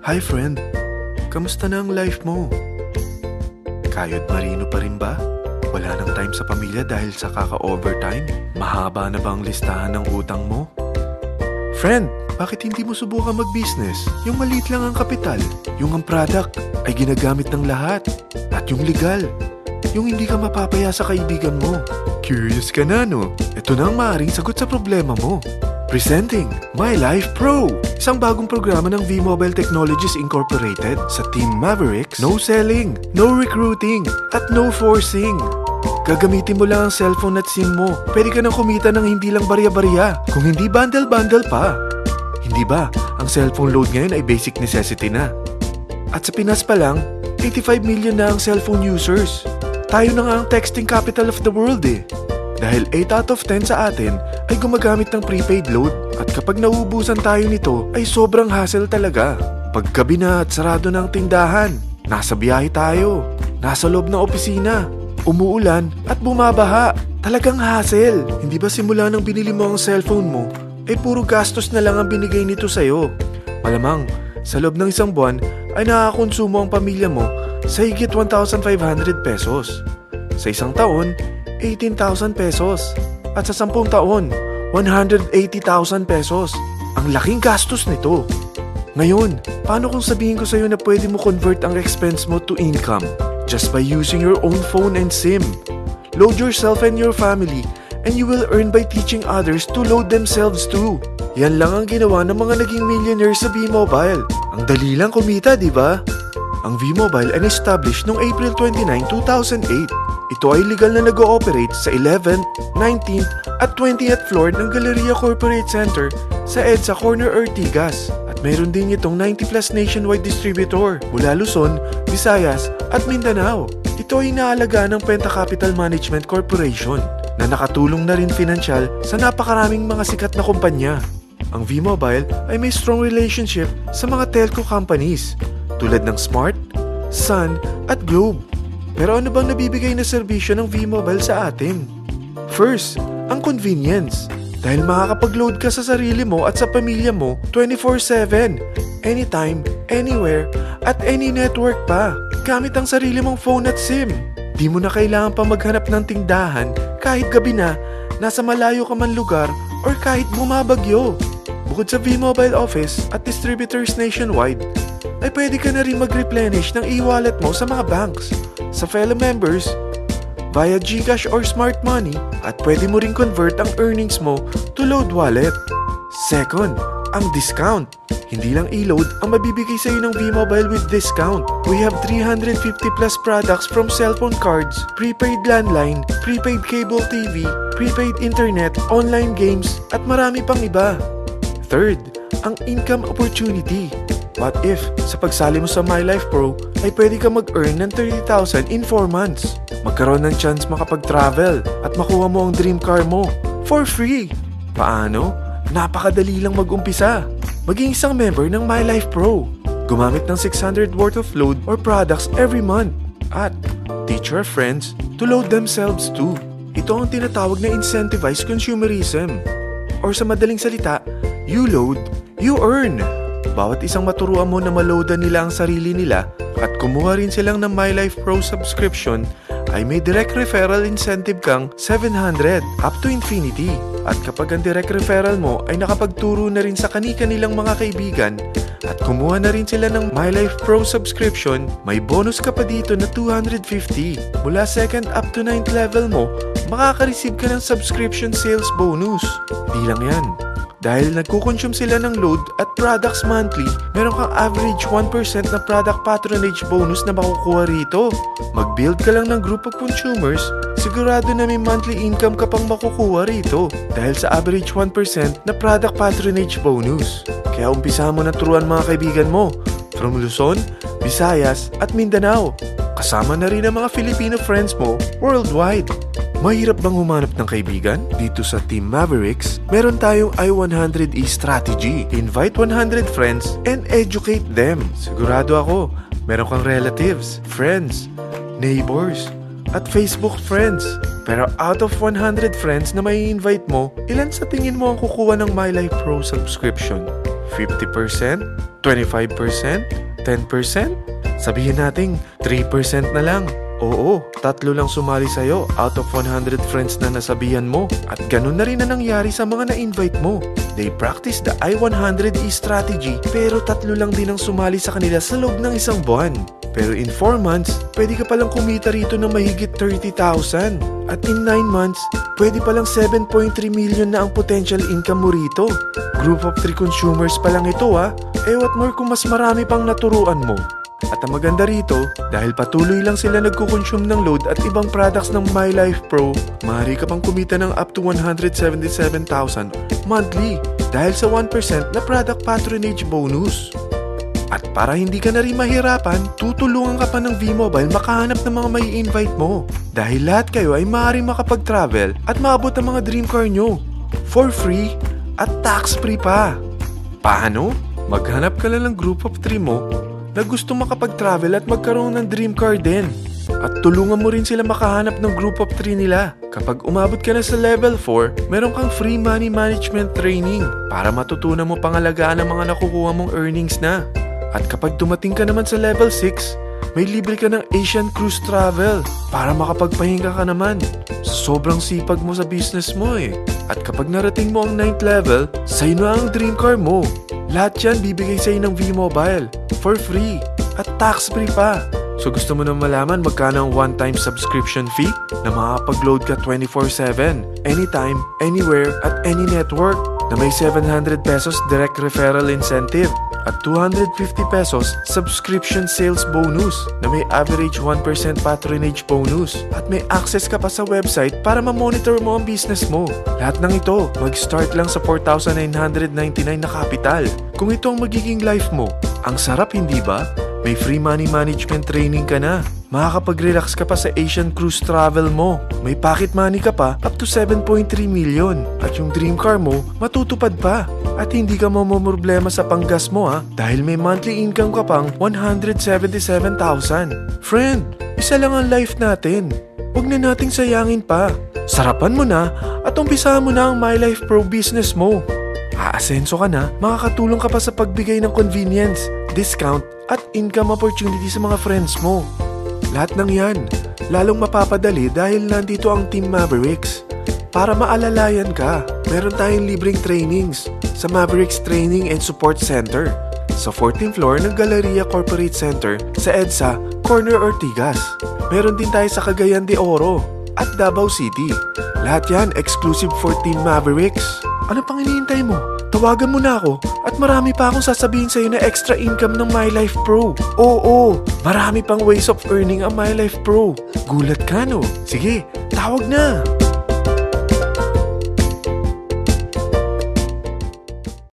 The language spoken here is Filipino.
Hi friend, kamusta na ang life mo? Kayod marino pa rin ba? Wala nang time sa pamilya dahil sa kaka-overtime? Mahaba na ba ang listahan ng utang mo? Friend, bakit hindi mo subukan mag-business? Yung maliit lang ang kapital, yung ang product ay ginagamit ng lahat, at yung legal, yung hindi ka mapapaya sa kaibigan mo. Curious ka na, no? Ito na ang maaaring sagot sa problema mo. Presenting My Life Pro, isang bagong programa ng V-Mobile Technologies Incorporated sa Team Mavericks. No selling, no recruiting, at no forcing. Gagamitin mo lang ang cellphone at SIM mo. Pwede ka nang kumita ng hindi lang barya-barya, kung hindi bundle-bundle pa. Hindi ba, ang cellphone load ngayon ay basic necessity na. At sa Pinas pa lang, 85 million na ang cellphone users. Tayo na nga ang texting capital of the world eh. Dahil 8 out of 10 sa atin ay gumagamit ng prepaid load, at kapag nauubusan tayo nito ay sobrang hassle talaga. Paggabi na at sarado ng tindahan, nasa biyahe tayo, nasa loob ng opisina, umuulan at bumabaha. Talagang hassle. Hindi ba simula nang binili mo ang cellphone mo ay puro gastos na lang ang binigay nito sa'yo? Malamang sa loob ng isang buwan ay nakakakonsumo ang pamilya mo sa higit 1,500 pesos. Sa isang taon, 18,000 pesos. At sa 10 taon, 180,000 pesos. Ang laking gastos nito. Ngayon, paano kung sabihin ko sa'yo na pwede mo convert ang expense mo to income just by using your own phone and SIM? Load yourself and your family, and you will earn by teaching others to load themselves too. Yan lang ang ginawa ng mga naging millionaires sa V-Mobile. Ang dali lang kumita, di ba? Ang V-Mobile ay established noong April 29, 2008. Ito ay legal na nag-ooperate sa 11th, 19th at 20th floor ng Galleria Corporate Center sa EDSA Corner Ortigas. At mayroon din itong 90+ nationwide distributor mula Luzon, Visayas at Mindanao. Ito ay inaalaga ng Penta Capital Management Corporation na nakatulong na rin pinansyal sa napakaraming mga sikat na kumpanya. Ang V-Mobile ay may strong relationship sa mga telco companies tulad ng Smart, Sun at Globe. Pero ano bang nabibigay na serbisyo ng V-Mobile sa atin? First, ang convenience. Dahil makakapag-load ka sa sarili mo at sa pamilya mo 24/7, anytime, anywhere, at any network pa. Gamit ang sarili mong phone at SIM. Di mo na kailangan pa maghanap ng tindahan kahit gabi na, nasa malayo ka man lugar, or kahit bumabagyo. Bukod sa V-Mobile office at distributors nationwide, ay pwede ka na rin mag-replenish ng e-wallet mo sa mga banks, sa fellow members, via GCash or Smart Money, at pwede mo rin convert ang earnings mo to load wallet. Second, ang discount. Hindi lang e-load ang mabibigay sa iyo ng V-Mobile with discount. We have 350+ products from cellphone cards, prepaid landline, prepaid cable TV, prepaid internet, online games, at marami pang iba. Third, ang income opportunity. What if, sa pagsali mo sa My Life Pro, ay pwede ka mag-earn ng 30,000 in 4 months? Magkaroon ng chance makapag-travel at makuha mo ang dream car mo for free. Paano? Napakadali lang mag-umpisa. Maging isang member ng My Life Pro. Gumamit ng 600 worth of load or products every month. At teach your friends to load themselves too. Ito ang tinatawag na incentivized consumerism. Or sa madaling salita, you load, you earn. Bawat isang maturuan mo na maloadan nila ang sarili nila at kumuha rin silang ng My Life Pro subscription, ay may direct referral incentive kang 700 up to infinity. At kapag ang direct referral mo ay nakapagturo na rin sa kani-kanilang mga kaibigan at kumuha na rin sila ng My Life Pro subscription, may bonus ka pa dito na 250. Mula 2nd up to 9th level mo, makaka-receive ka ng subscription sales bonus. Di lang yan. Dahil nagkukonsume sila ng load at products monthly, meron kang average 1% na product patronage bonus na makukuha rito. Mag-build ka lang ng group of consumers, sigurado na may monthly income ka pang makukuha rito dahil sa average 1% na product patronage bonus. Kaya umpisa mo na turuan mga kaibigan mo from Luzon, Visayas at Mindanao. Kasama na rin ang mga Filipino friends mo worldwide. Mahirap bang humanap ng kaibigan? Dito sa Team Mavericks, meron tayong I100E strategy. Invite 100 friends and educate them. Sigurado ako, meron kang relatives, friends, neighbors, at Facebook friends. Pero out of 100 friends na may invite mo, ilan sa tingin mo ang kukuha ng My Life Pro subscription? 50%? 25%? 10%? Sabihin nating 3% na lang. Oo, 3 lang sumali sa'yo out of 100 friends na nasabihan mo. At ganun na rin na nangyari sa mga na-invite mo. They practice the I-100E strategy pero 3 lang din ang sumali sa kanila sa loob ng isang buwan. Pero in 4 months, pwede ka palang kumita rito ng mahigit 30,000. At in 9 months, pwede palang 7.3 million na ang potential income mo rito. Group of 3 consumers pa lang ito what more kung mas marami pang naturuan mo. At ang maganda rito, dahil patuloy lang sila nagkukonsume ng load at ibang products ng My Life Pro, maaari ka pang kumita ng up to 177,000 monthly dahil sa 1% na product patronage bonus. At para hindi ka na rin mahirapan, tutulungan ka pa ng V-Mobile makahanap ng mga may invite mo. Dahil lahat kayo ay maaaring makapag-travel at maabot ang mga dream car nyo. For free at tax-free pa. Paano? Maghanap ka lang ng group of 3 mo na gusto makapag-travel at magkaroon ng dream car din. At tulungan mo rin sila makahanap ng group of 3 nila. Kapag umabot ka na sa level 4, meron kang free money management training para matutunan mo pangalagaan ang mga nakukuha mong earnings na. At kapag dumating ka naman sa level 6, may libre ka ng Asian Cruise Travel para makapagpahinga ka naman. Sa sobrang sipag mo sa business mo At kapag narating mo ang 9th level, sa'yo na ang dream car mo. Lahat yan bibigay sa'yo ng V-Mobile for free at tax-free pa. So gusto mo nang malaman magkano ang one-time subscription fee na makakapag-load ka 24/7, anytime, anywhere, at any network na may 700 pesos direct referral incentive at 250 pesos subscription sales bonus na may average 1% patronage bonus at may access ka pa sa website para ma-monitor mo ang business mo. Lahat ng ito mag-start lang sa 4,999 na capital. Kung ito ang magiging life mo, ang sarap hindi ba? May free money management training ka na. Makakapag-relax ka pa sa Asian Cruise Travel mo. May pocket money ka pa up to 7.3 million. At yung dream car mo, matutupad pa. At hindi ka mamomroblema sa panggas mo dahil may monthly income ka pang 177,000. Friend, isa lang ang life natin. Huwag na nating sayangin pa. Sarapan mo na at umpisahan mo na ang My Life Pro business mo. Aasenso ka na, makakatulong ka pa sa pagbigay ng convenience, discount, at income opportunity sa mga friends mo. Lahat ng yan, lalong mapapadali dahil nandito ang Team Mavericks. Para maalalayan ka, meron tayong libreng trainings sa Mavericks Training and Support Center sa 14th floor ng Galleria Corporate Center sa EDSA, Corner Ortigas. Meron din tayo sa Cagayan de Oro at Davao City. Lahat yan exclusive for Team Mavericks. Ano pang hinihintay mo? Tawagan mo na ako at marami pa akong sasabihin sa'yo na extra income ng My Life Pro. Oo, marami pang ways of earning ang My Life Pro. Gulat ka no? Sige, tawag na!